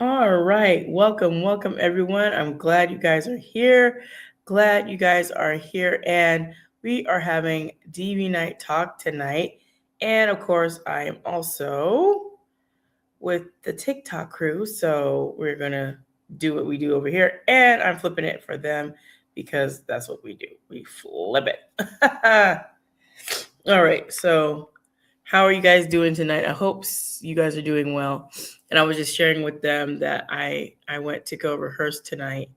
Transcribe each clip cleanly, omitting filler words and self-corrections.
All right. Welcome everyone. I'm glad you guys are here. Glad you guys are here. And we are having DV Night Talk tonight. And of course, I am also with the TikTok crew. So we're going to do what we do over here. And I'm flipping it for them because that's what we do. We flip it. All right. So how are you guys doing tonight? I hope you guys are doing well. And I was just sharing with them that I went to go rehearse tonight,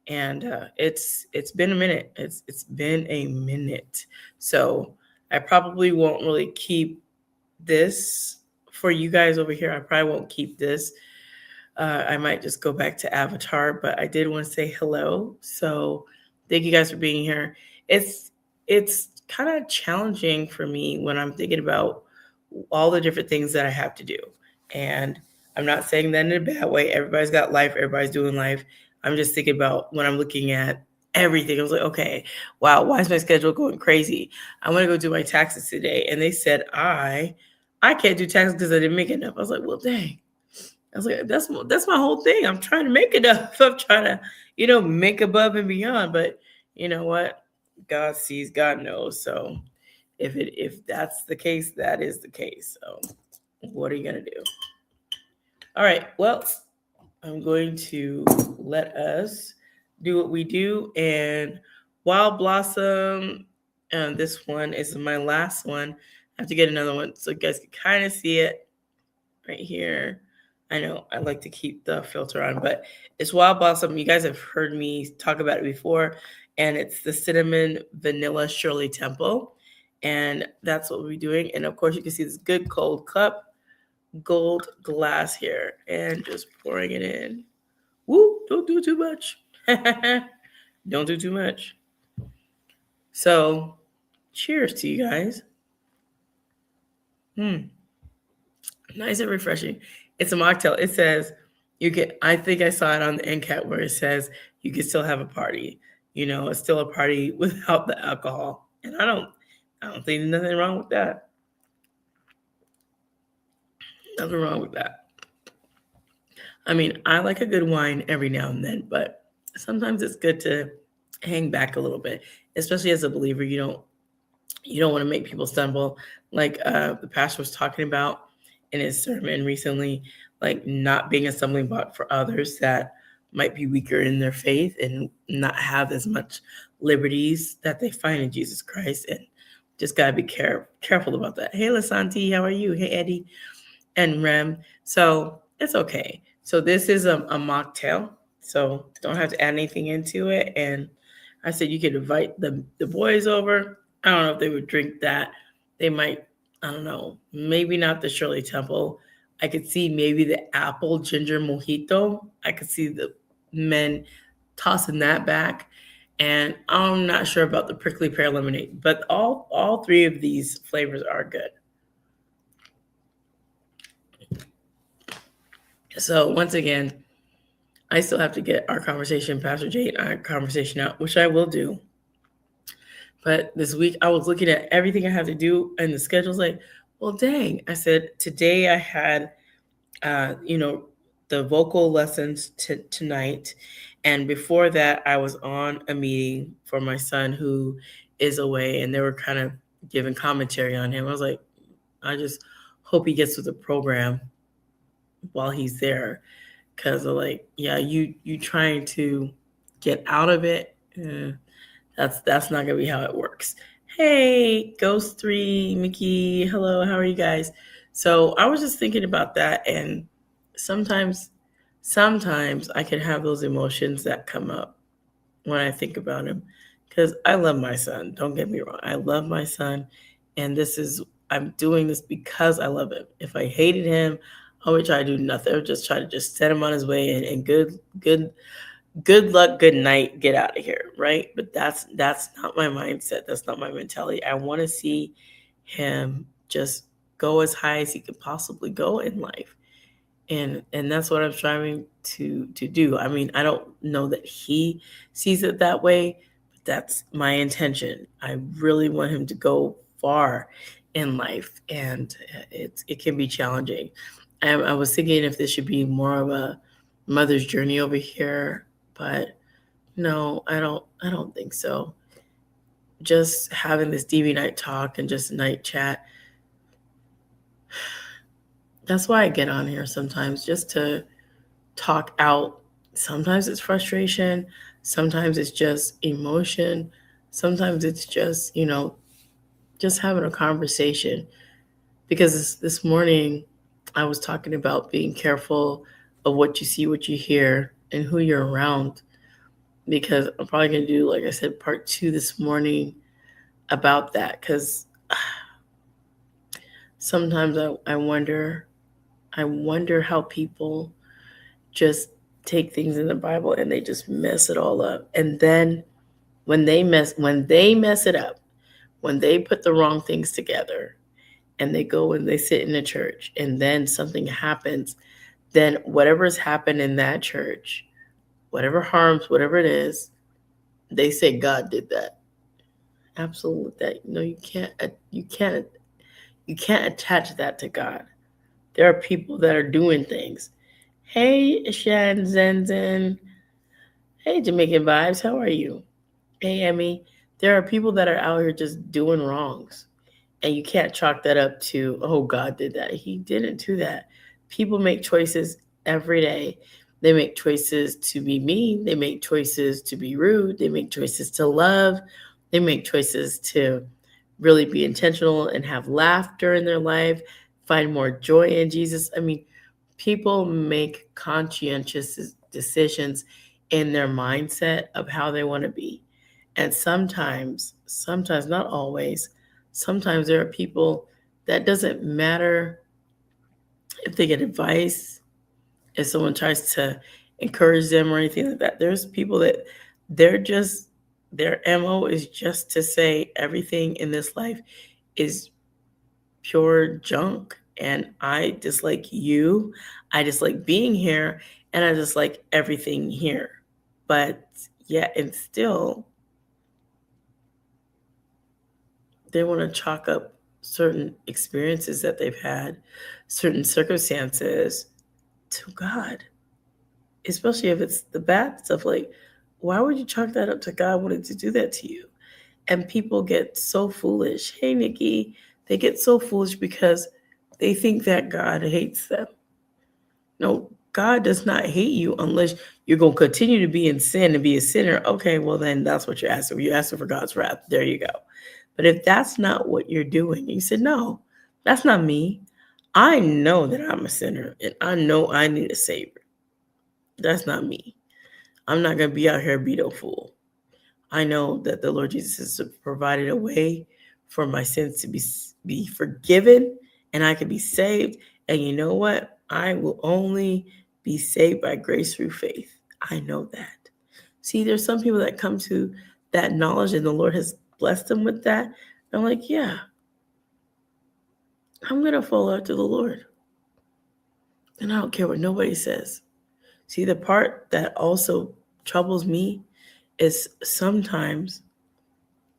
and it's been a minute. It's been a minute. So I probably won't really keep this for you guys over here. I probably won't keep this. I might just go back to Avatar, but I did want to say hello. So thank you guys for being here. It's kind of challenging for me when I'm thinking about all the different things that I have to do. And I'm not saying that in a bad way. Everybody's got life, everybody's doing life. I'm just thinking about when I'm looking at everything. I was like, okay, wow, why is my schedule going crazy? I want to go do my taxes today. And they said I can't do taxes because I didn't make enough. I was like, well, dang. I was like, that's my whole thing. I'm trying to make enough. I'm trying to, make above and beyond. But you know what? God sees, God knows. So if that's the case, that is the case. So what are you gonna do? All right. Well, I'm going to let us do what we do. And Wild Blossom, this one is my last one. I have to get another one so you guys can kind of see it right here. I know I like to keep the filter on, but it's Wild Blossom. You guys have heard me talk about it before, and it's the cinnamon vanilla Shirley Temple, and that's what we're doing. And of course, you can see this good cold cup, gold glass here, and just pouring it in. Woo! Don't do too much. Don't do too much. So, cheers to you guys. Hmm. Nice and refreshing. It's a mocktail. It says you can. I think I saw it on the end cap where it says you can still have a party. It's still a party without the alcohol, and I don't think there's nothing wrong with that. Nothing wrong with that. I mean, I like a good wine every now and then, but sometimes it's good to hang back a little bit, especially as a believer. You don't want to make people stumble, like the pastor was talking about in his sermon recently, like not being a stumbling block for others that might be weaker in their faith and not have as much liberties that they find in Jesus Christ. And just gotta be careful about that. Hey, Lasanti, how are you? Hey, Eddie and Rem. So it's okay. So this is a mocktail. So don't have to add anything into it. And I said you could invite the boys over. I don't know if they would drink that. They might, I don't know, maybe not the Shirley Temple. I could see maybe the apple ginger mojito. I could see the men tossing that back. And I'm not sure about the prickly pear lemonade, but all three of these flavors are good. So once again, I still have to get our conversation, Pastor Jade, our conversation out, which I will do. But this week I was looking at everything I have to do, and the schedule's like, well, dang. I said today I had, uh, you know, the vocal lessons tonight, and before that I was on a meeting for my son who is away, and they were kind of giving commentary on him. I was like, I just hope he gets with the program while he's there, because like, yeah, you trying to get out of it. That's not gonna be how it works. Hey, Ghost Three, Mickey, hello, how are you guys? So I was just thinking about that, and sometimes, sometimes I can have those emotions that come up when I think about him, because I love my son. Don't get me wrong, I love my son, and I'm doing this because I love him. If I hated him, I would try to do nothing. I would just try to just set him on his way, and good luck, good night, get out of here, right? But that's not my mindset. That's not my mentality. I want to see him just go as high as he could possibly go in life. And that's what I'm striving to do. I mean, I don't know that he sees it that way, but that's my intention. I really want him to go far in life, and it can be challenging. I was thinking if this should be more of a mother's journey over here, but no, I don't think so. Just having this DV night talk and just night chat. That's why I get on here sometimes, just to talk out. Sometimes it's frustration, sometimes it's just emotion, sometimes it's just, just having a conversation. Because this morning I was talking about being careful of what you see, what you hear, and who you're around. Because I'm probably going to do, like I said, part 2 this morning about that. Because sometimes I wonder how people just take things in the Bible and they just mess it all up. And then when they mess it up, when they put the wrong things together and they go and they sit in a church and then something happens, then whatever's happened in that church, whatever harms, whatever it is, they say God did that. Absolutely, that you can't attach that to God. There are people that are doing things. Hey, Shan Zen Zen. Hey, Jamaican Vibes. How are you? Hey, Emmy. There are people that are out here just doing wrongs. And you can't chalk that up to, oh, God did that. He didn't do that. People make choices every day. They make choices to be mean. They make choices to be rude. They make choices to love. They make choices to really be intentional and have laughter in their life, find more joy in Jesus. I mean, people make conscientious decisions in their mindset of how they want to be. And sometimes, not always, sometimes there are people that doesn't matter if they get advice, if someone tries to encourage them or anything like that. There's people that their MO is just to say everything in this life is pure junk. And I dislike you. I dislike being here. And I dislike everything here. But yeah, and still, they want to chalk up certain experiences that they've had, certain circumstances to God, especially if it's the bad stuff. Like, why would you chalk that up to God wanting to do that to you? And people get so foolish. Hey, Nikki, they get so foolish because they think that God hates them. No, God does not hate you unless you're going to continue to be in sin and be a sinner. Okay, well, then that's what you're asking for. You're asking for God's wrath. There you go. But if that's not what you're doing, you said, no, that's not me. I know that I'm a sinner and I know I need a savior. That's not me. I'm not going to be out here be no fool. I know that the Lord Jesus has provided a way for my sins to be forgiven and I can be saved. And you know what? I will only be saved by grace through faith. I know that. See, there's some people that come to that knowledge and the Lord has blessed them with that. And I'm like, yeah, I'm going to follow after the Lord. And I don't care what nobody says. See, the part that also troubles me is sometimes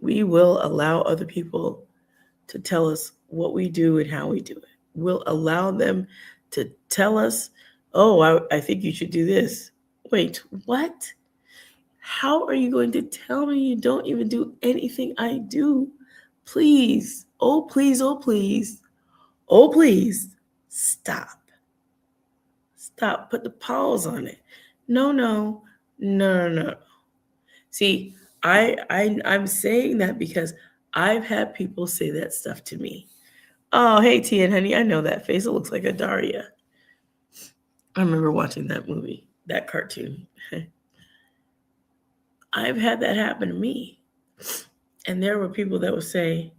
we will allow other people to tell us what we do and how we do it. We'll allow them to tell us, oh, I think you should do this. Wait, what? How are you going to tell me you don't even do anything I do? Please, oh, please, oh, please, oh, please, stop. Stop. Put the pause on it. No, no, no, no, no. See, I'm saying that because I've had people say that stuff to me. Oh, hey, T and honey, I know that face. It looks like a Daria. I remember watching that movie, that cartoon. I've had that happen to me. And there were people that would say,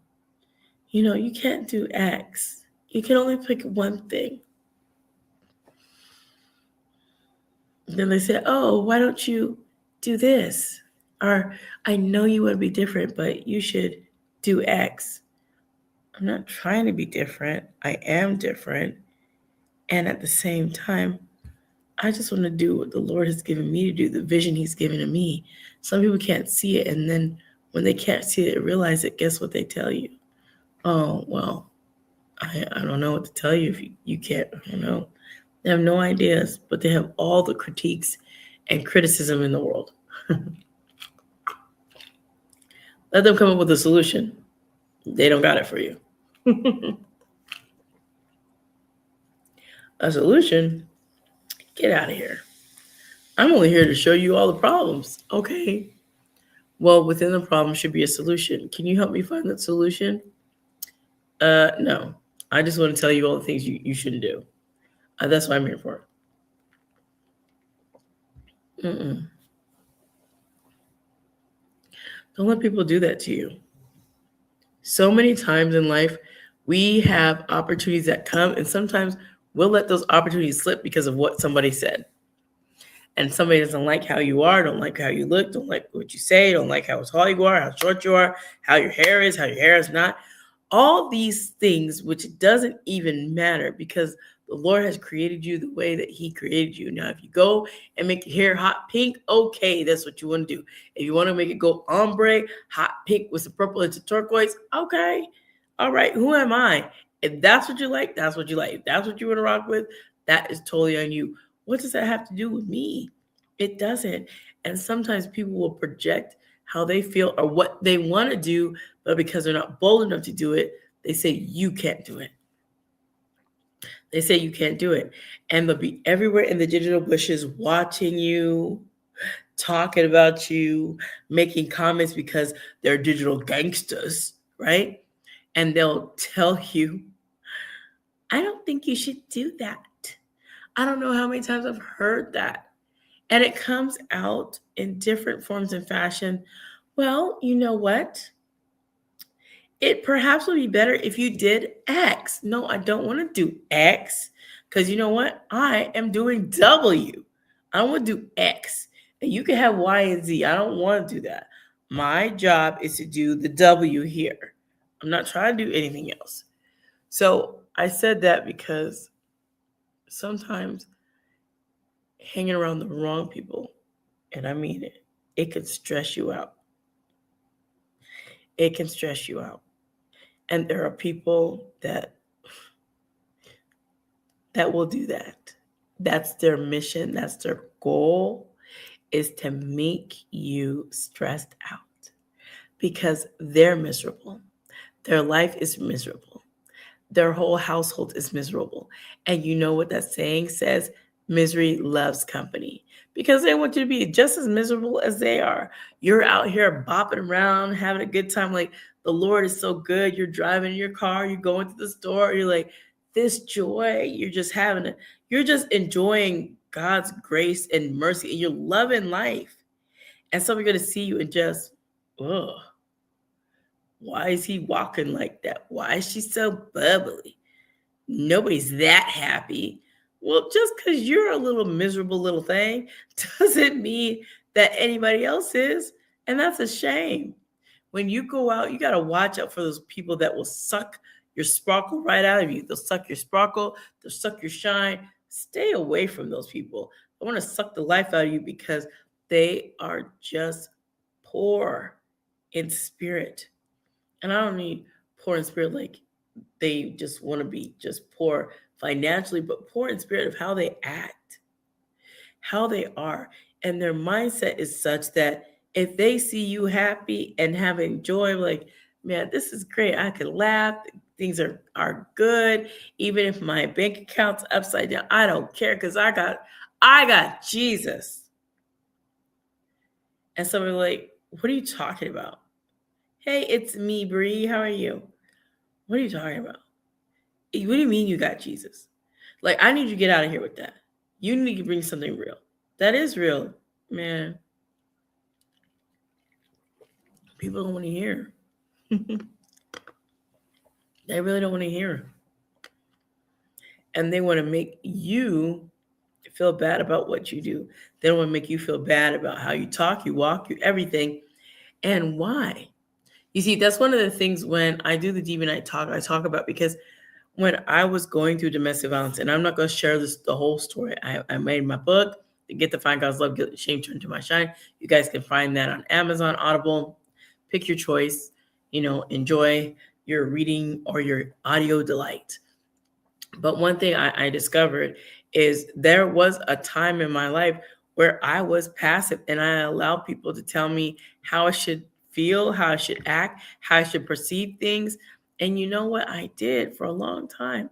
you can't do X. You can only pick one thing. Then they said, oh, why don't you do this? Or I know you want to be different, but you should do X. I'm not trying to be different. I am different. And at the same time, I just want to do what the Lord has given me to do, the vision He's given to me. Some people can't see it. And then when they can't see it, realize it, guess what they tell you? Oh, well, I don't know what to tell you if you can't, They have no ideas, but they have all the critiques and criticism in the world. Let them come up with a solution. They don't got it for you. A solution? Get out of here. I'm only here to show you all the problems. Okay. Well, within the problem should be a solution. Can you help me find that solution? No. I just want to tell you all the things you shouldn't do. That's what I'm here for. Mm-mm. Don't let people do that to you. So many times in life, we have opportunities that come, and sometimes we'll let those opportunities slip because of what somebody said. And somebody doesn't like how you are, don't like how you look, don't like what you say, don't like how tall you are, how short you are, how your hair is not. All these things, which doesn't even matter because the Lord has created you the way that He created you. Now, if you go and make your hair hot pink, okay, that's what you want to do. If you want to make it go ombre, hot pink with some purple into turquoise, okay. All right, who am I? If that's what you like, that's what you like. If that's what you want to rock with, that is totally on you. What does that have to do with me? It doesn't. And sometimes people will project how they feel or what they want to do, but because they're not bold enough to do it, they say you can't do it. They say you can't do it. And they'll be everywhere in the digital bushes watching you, talking about you, making comments because they're digital gangsters, right? And they'll tell you, I don't think you should do that. I don't know how many times I've heard that. And it comes out in different forms and fashion. Well, you know what? It perhaps would be better if you did X. No, I don't want to do X because you know what? I am doing W. I want to do X. And you can have Y and Z. I don't want to do that. My job is to do the W here. I'm not trying to do anything else. So I said that because sometimes hanging around the wrong people, and I mean it, it could stress you out. It can stress you out. And there are people that will do that. That's their mission, that's their goal, is to make you stressed out because they're miserable. Their life is miserable. Their whole household is miserable. And you know what that saying says? Misery loves company because they want you to be just as miserable as they are. You're out here bopping around, having a good time. Like the Lord is so good. You're driving your car, you're going to the store, you're like, this joy, you're just having it. You're just enjoying God's grace and mercy and you're loving life. And somebody's going to see you and just, ugh, why is he walking like that? Why is she so bubbly? Nobody's that happy. Well, just because you're a little miserable little thing doesn't mean that anybody else is. And that's a shame. When you go out, you got to watch out for those people that will suck your sparkle right out of you. They'll suck your sparkle, they'll suck your shine. Stay away from those people. They want to suck the life out of you because they are just poor in spirit. And I don't mean poor in spirit like they just want to be just poor financially, but poor in spirit of how they act, how they are. And their mindset is such that if they see you happy and having joy, like, man, this is great. I can laugh. Things are good. Even if my bank account's upside down, I don't care because I got Jesus. And so we're like, what are you talking about? Hey, it's me, Bree. How are you? What are you talking about? What do you mean you got Jesus? Like, I need you to get out of here with that. You need to bring something real. That is real, man. People don't want to hear. They really don't want to hear. And they want to make you feel bad about what you do. They don't want to make you feel bad about how you talk, you walk, you everything. And why? You see, that's one of the things when I do the DV Night Talk, I talk about because when I was going through domestic violence, and I'm not going to share the whole story. I made my book, to Get to Find God's Love, Guilt, Shame, Turn to My Shine. You guys can find that on Amazon, Audible. Pick your choice. Enjoy your reading or your audio delight. But one thing I discovered is there was a time in my life where I was passive and I allowed people to tell me how I should feel, how I should act, how I should perceive things. And you know what I did for a long time?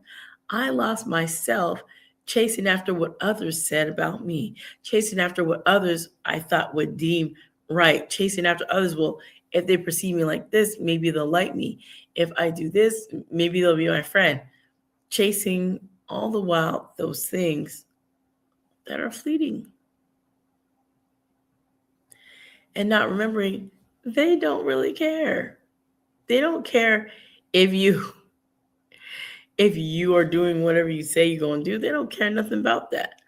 I lost myself chasing after what others said about me, chasing after what others I thought would deem right, chasing after others. Well, if they perceive me like this, maybe they'll like me. If I do this, maybe they'll be my friend. Chasing all the while those things that are fleeting and not remembering they don't really care. They don't care if you are doing whatever you say you're going to do. They don't care nothing about that.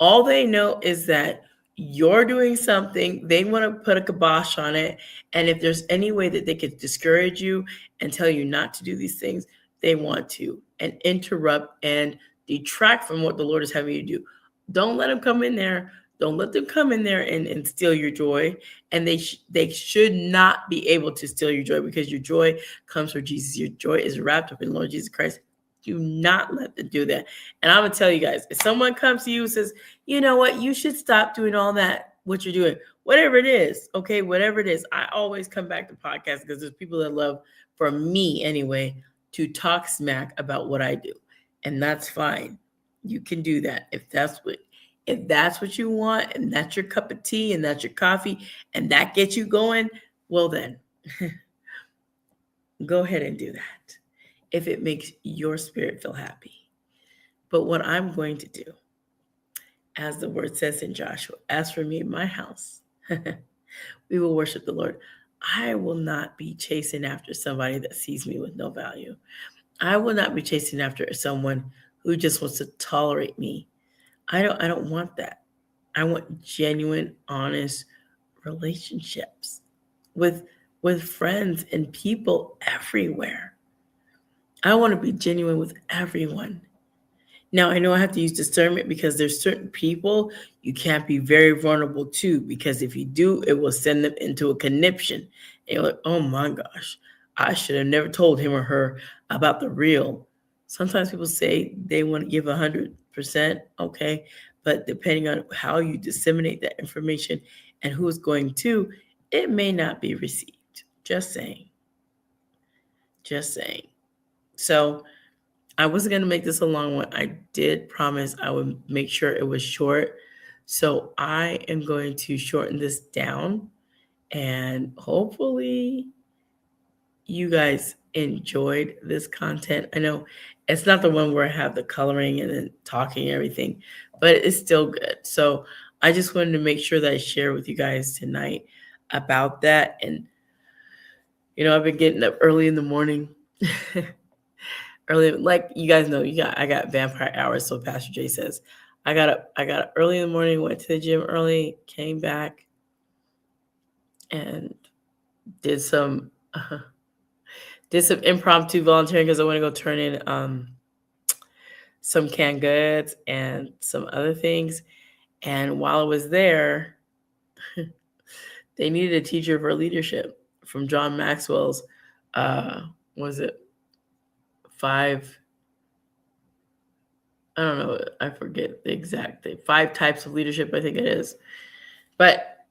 All they know is that you're doing something, they want to put a kibosh on it. And if there's any way that they could discourage you and tell you not to do these things, they want to and interrupt and detract from what the Lord is having you do. Don't let them come in there. Don't let them come in there and steal your joy. And they should not be able to steal your joy because your joy comes from Jesus. Your joy is wrapped up in Lord Jesus Christ. Do not let them do that. And I'm going to tell you guys, if someone comes to you and says, you know what, you should stop doing all that, what you're doing, whatever it is, okay, whatever it is, I always come back to podcasts because there's people that love, for me anyway, to talk smack about what I do. And that's fine. You can do that if that's what you want and that's your cup of tea and that's your coffee and that gets you going, well then, go ahead and do that if it makes your spirit feel happy. But what I'm going to do, as the word says in Joshua, as for me and my house, we will worship the Lord. I will not be chasing after somebody that sees me with no value. I will not be chasing after someone who just wants to tolerate me. I don't want that. I want genuine, honest relationships with friends and people everywhere. I want to be genuine with everyone. Now, I know I have to use discernment because there's certain people you can't be very vulnerable to because if you do, it will send them into a conniption. And you're like, oh my gosh, I should have never told him or her about the real. Sometimes people say they want to give 100%, okay, but depending on how you disseminate that information and who is going to, it may not be received. Just saying. Just saying. So I wasn't going to make this a long one. I did promise I would make sure it was short. So I am going to shorten this down and hopefully you guys enjoyed this content. I know it's not the one where I have the coloring and then talking and everything, but it's still good. So I just wanted to make sure that I share with you guys tonight about that. And, I've been getting up early in the morning. Early, like you guys know, I got vampire hours. So Pastor Jay says, I got up early in the morning, went to the gym early, came back, and did some impromptu volunteering because I want to go turn in some canned goods and some other things. And while I was there, they needed a teacher for leadership from John Maxwell's. Was it 5? I don't know. I forget the exact thing. 5 types of leadership, I think it is. But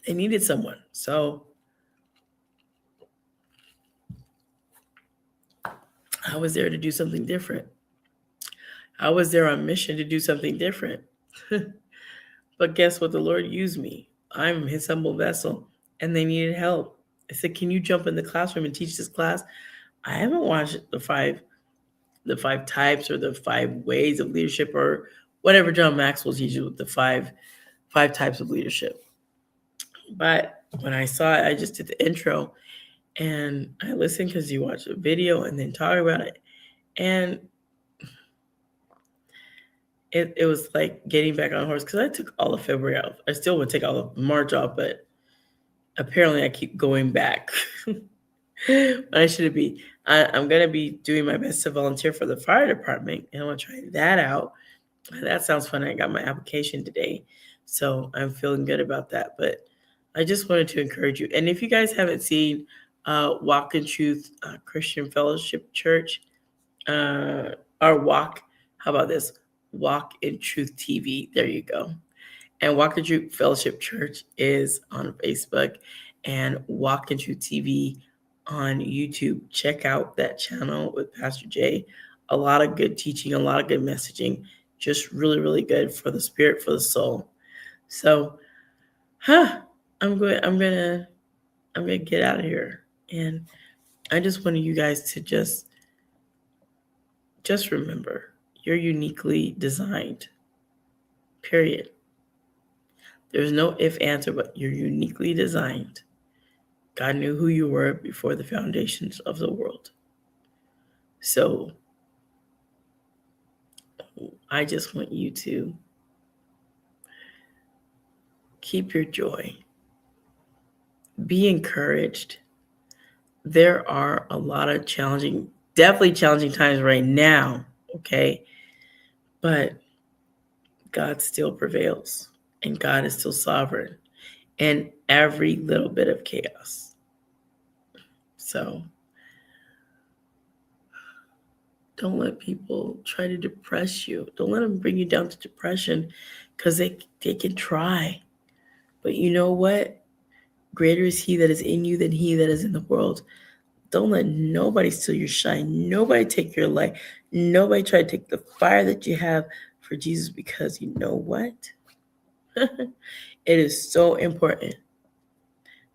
they needed someone. So I was there to do something different. I was there on mission to do something different. But guess what? The Lord used me. I'm his humble vessel. And they needed help. I said, can you jump in the classroom and teach this class? I haven't watched the five types or the 5 ways of leadership or whatever John Maxwell teaches with the five types of leadership. But when I saw it, I just did the intro and I listened because you watch a video and then talk about it. And it was like getting back on horse because I took all of February off. I still would take all of March off, but apparently I keep going back. I shouldn't be. I'm going to be doing my best to volunteer for the fire department, and I want to try that out. That sounds fun. I got my application today, so I'm feeling good about that. But I just wanted to encourage you. And if you guys haven't seen Walk in Truth Christian Fellowship Church, or Walk. How about this? Walk in Truth TV. There you go. And Walk in Truth Fellowship Church is on Facebook, and Walk in Truth TV on YouTube. Check out that channel with Pastor Jay. A lot of good teaching, a lot of good messaging. Just really, really good for the spirit, for the soul. So, I'm gonna get out of here, and I just wanted you guys to just remember you're uniquely designed. Period. There's no if, answer, but you're uniquely designed. God knew who you were before the foundations of the world. So I just want you to keep your joy. Be encouraged. There are a lot of definitely challenging times right now, okay? But God still prevails, and God is still sovereign in every little bit of chaos. So don't let people try to depress you. Don't let them bring you down to depression, because they can try. But you know what? Greater is he that is in you than he that is in the world. Don't let nobody steal your shine. Nobody take your light. Nobody try to take the fire that you have for Jesus, because you know what? It is so important.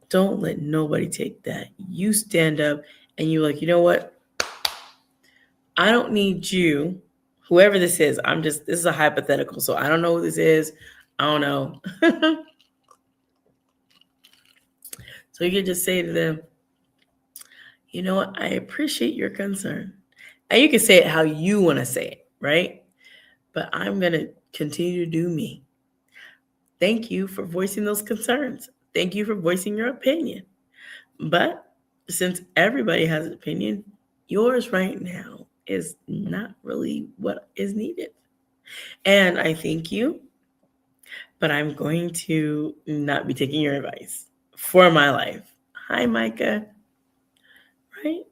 Don't let nobody take that. You stand up and you're like, you know what? I don't need you, whoever this is. This is a hypothetical, so I don't know who this is. I don't know. So you can just say to them, you know what? I appreciate your concern. And you can say it how you want to say it, right? But I'm going to continue to do me. Thank you for voicing those concerns. Thank you for voicing your opinion. But since everybody has an opinion, yours right now is not really what is needed. And I thank you, but I'm going to not be taking your advice for my life. Hi, Micah. Right?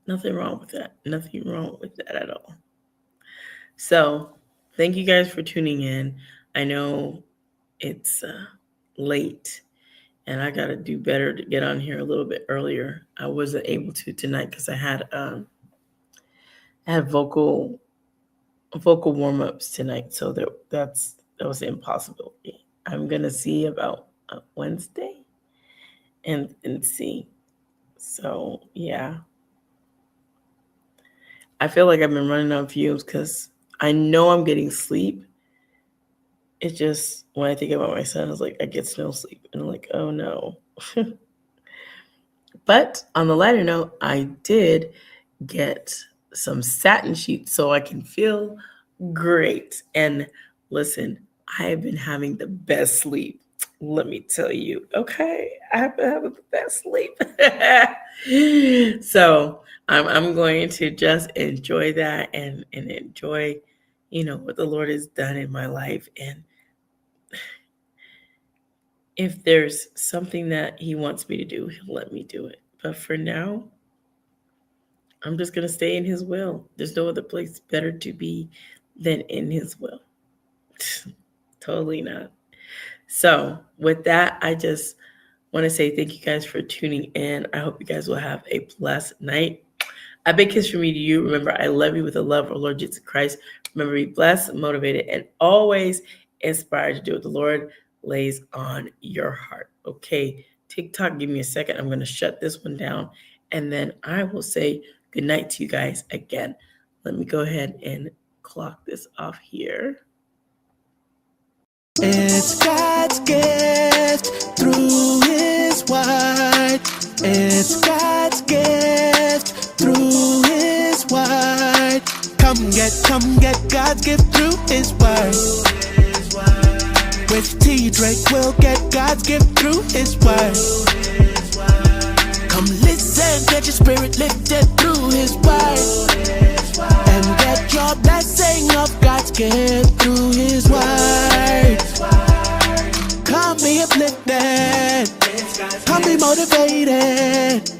Nothing wrong with that. Nothing wrong with that at all. So thank you guys for tuning in. I know it's late, and I got to do better to get on here a little bit earlier. I wasn't able to tonight because I had vocal warm-ups tonight, so that was an impossibility. I'm gonna see about Wednesday and see. So yeah, I feel like I've been running on fumes because I know I'm getting sleep. It's just when I think about my son, it's like I get no sleep, and I'm like, oh no. But on the lighter note, I did get some satin sheets so I can feel great. And listen, I have been having the best sleep. Let me tell you, okay? I have been having the best sleep. So I'm going to just enjoy that and enjoy, what the Lord has done in my life. And if there's something that he wants me to do, he'll let me do it. But for now, I'm just going to stay in his will. There's no other place better to be than in his will. Totally not. So with that, I just want to say thank you guys for tuning in. I hope you guys will have a blessed night. A big kiss from me to you. Remember, I love you with the love of our Lord Jesus Christ. Remember, be blessed, motivated, and always inspired to do what the Lord lays on your heart. Okay, TikTok, give me a second. I'm going to shut this one down, and then I will say good night to you guys again. Let me go ahead and clock this off here. It's God's gift through his word. It's God's gift through his word. Come get God's gift through his word. With T. Drake, we'll get God's gift through his word. Come listen, get your spirit lifted through his word. And get your blessing of God's gift through his word. Come be uplifted. Come be motivated.